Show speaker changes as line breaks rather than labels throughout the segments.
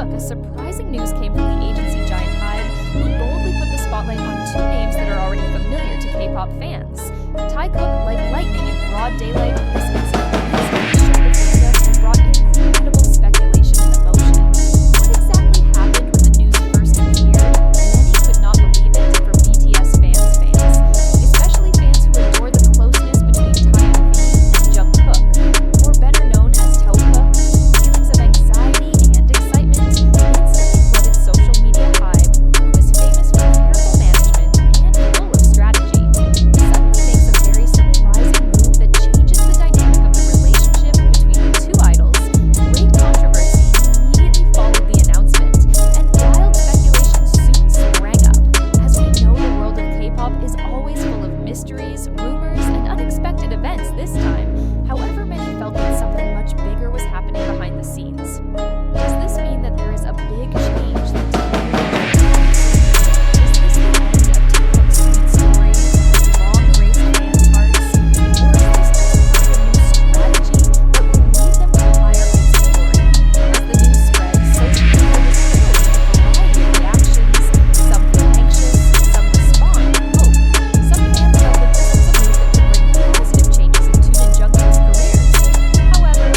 TAEKOOK, a surprising news came from the agency giant HYBE, who boldly put the spotlight on two names that are already familiar to K-pop fans. TAEKOOK, like lightning in broad daylight, this incident showed the fandom and brought incredible speculation and emotion. What exactly happened when the news first appeared? Many could not believe it for BTS fans, especially fans who adore the closeness between taehyung and Jungkook, or better known as TAEKOOK. Feelings of anxiety and excitement instantly flooded social media HYBE, who is famous for careful management and full of strategy. Suddenly makes a very surprising move that changes the dynamic of the relationship between the two idols. Great controversy immediately followed the announcement, and wild speculation soon sprang up. As we know, the world of K-pop is always full of mysteries, rumors, and unexpected events this time. However, many felt that something much bigger was happening behind the scenes. Does this mean that there is a big change that is this the end of TAEKOOK's sweet story that has long raised fans' hearts? Or is this just part of a new strategy that will lead them to higher heights of glory? As the news spreads, social media was filled with a variety of reactions. Some feel anxious, some respond with hope. Some fans felt that this was a move that could bring positive changes in Taehyung and Jungkook's careers. However,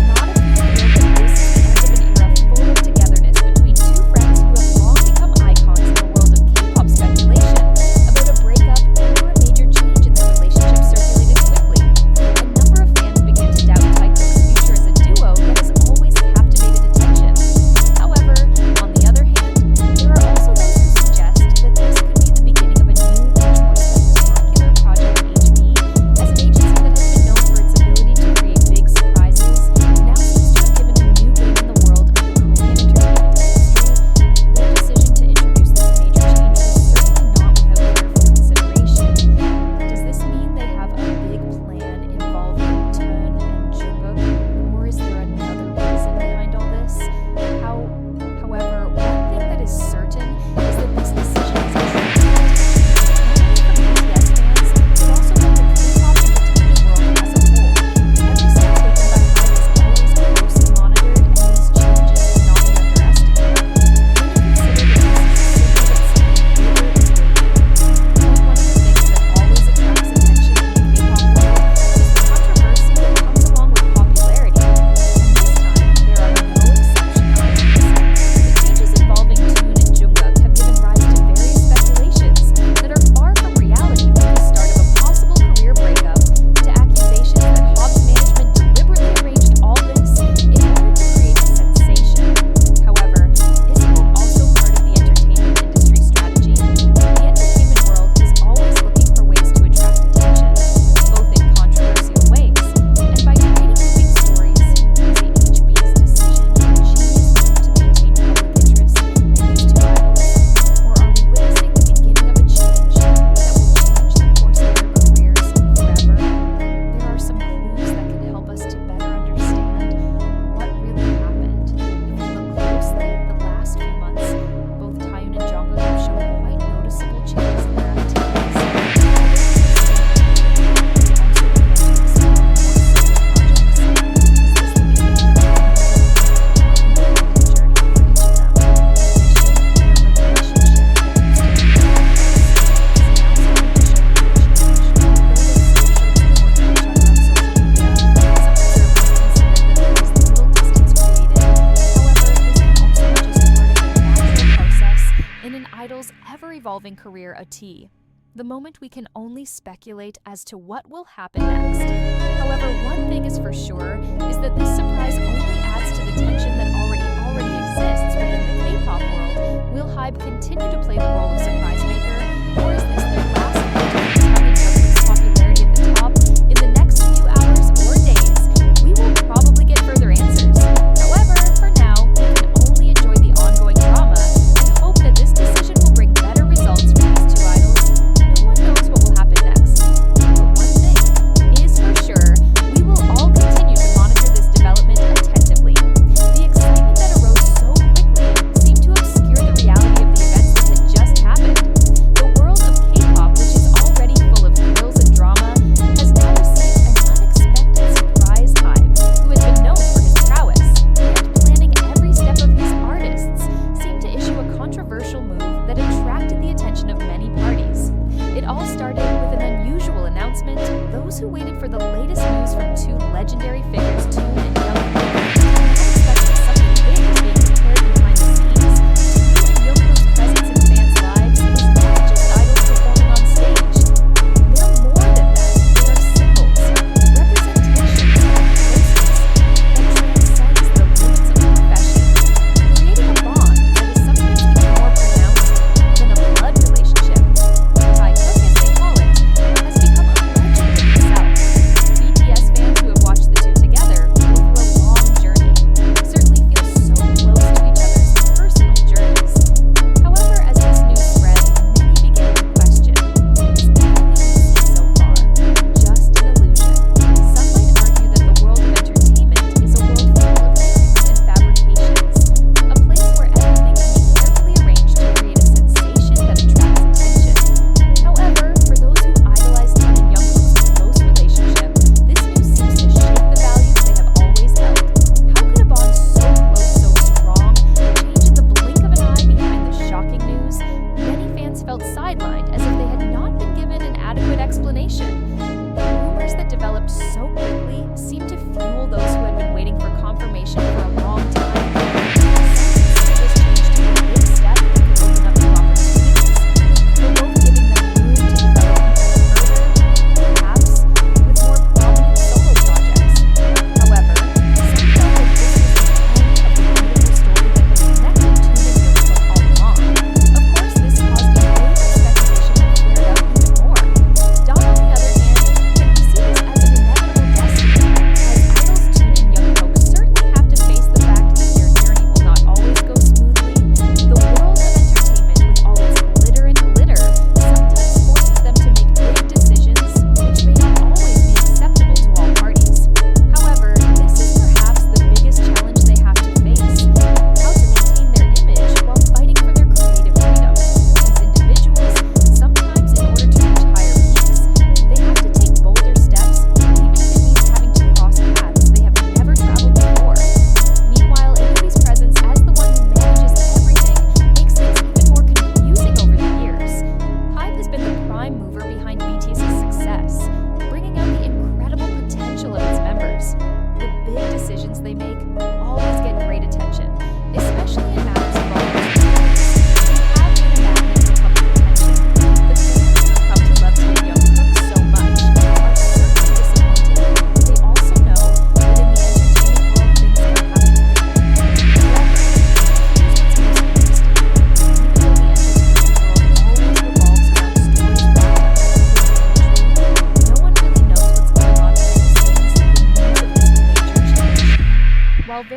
not a few feel that this is the end of an era full of togetherness between two friends who have long become icons in the world of K-pop speculation about a breakup or a major change in their relationship circulated quickly. A number of fans began to doubt TAEKOOK's future as a duo that has always captivated attention. However, on the other hand, there are also those who suggest that this could be the beginning of a new, much more spectacular project HYBE, as an agency that has been known for its ability to create big surprises, now seems to have given a new game in the world of the Korean entertainment industry. Their decision to introduce this major change was certainly not without careful consideration. Does this mean they have a big plan involving Taehyung and Jungkook, or is there another reason behind all this? However, one thing that is certain is that this decision is attracting attention, not only from BTS fans, but also from the K-pop entertainment world as a whole. Every step taken by HYBE is always closely monitored, and these changes cannot be underestimated. When you consider that this is a signal that something bigger is waiting. One of the things that always attracts attention in the K-pop world is the controversy that comes along with popularity, and this time there are no exceptions. The changes involving Taehyung and Jungkook have given rise to various speculations that are far from reality, from the start of a possible career breakup to accusations that HYBE's management deliberately arranged all this in order to create a sensation. However, isn't that also part of the entertainment industry strategy? The entertainment world is always looking for ways to attract attention, both in controversial ways and by creating moving stories. Is it HYBE's decision to change to maintain public interest in these two idols? Or are we witnessing the beginning of a change that will change the course of their careers forever? There are some clues that can help us to better understand what really happened. If we look closely, the last few months, both Taehyung and Jungkook have shown quite noticeable changes in their activities. In an idol's ever-evolving career, a T. The moment we can only speculate as to what will happen next. However, one thing is for sure is that this surprise only adds to the tension that already exists within the K-pop world. Will HYBE continue to play the role of surprise maker, or is this their last attempt to Taehyung and Jungkook's popularity at the top? In the next few hours or days, we will probably get further answers. However, for now, we can only enjoy the ongoing drama and hope that this decision will bring better results for these two idols. No one knows what will happen next. But one thing is for sure, we will all continue to monitor this development attentively.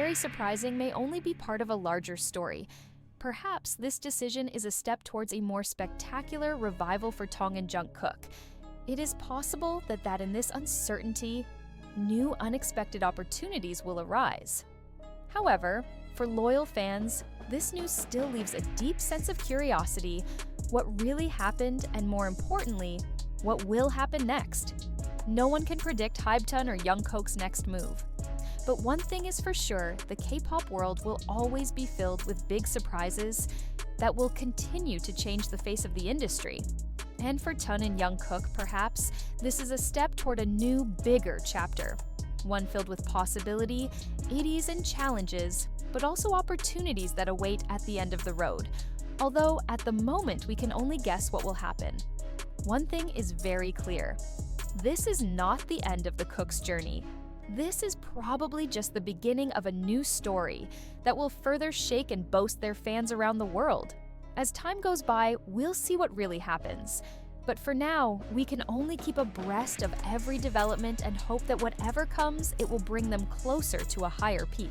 very surprising, may only be part of a larger story. Perhaps this decision is a step towards a more spectacular revival for Taeyong and Jungkook. It is possible that in this uncertainty, new unexpected opportunities will arise. However, for loyal fans, this news still leaves a deep sense of curiosity: what really happened, and more importantly, what will happen next. No one can predict HYBE or Jungkook's next move. But one thing is for sure, the K-pop world will always be filled with big surprises that will continue to change the face of the industry. And for Taehyung and Jungkook, perhaps, this is a step toward a new, bigger chapter. One filled with possibility, ease, and challenges, but also opportunities that await at the end of the road. Although, at the moment, we can only guess what will happen. One thing is very clear. This is not the end of the Kook's journey. This is probably just the beginning of a new story that will further shake and boast their fans around the world. As time goes by, we'll see what really happens. But for now, we can only keep abreast of every development and hope that whatever comes, it will bring them closer to a higher peak.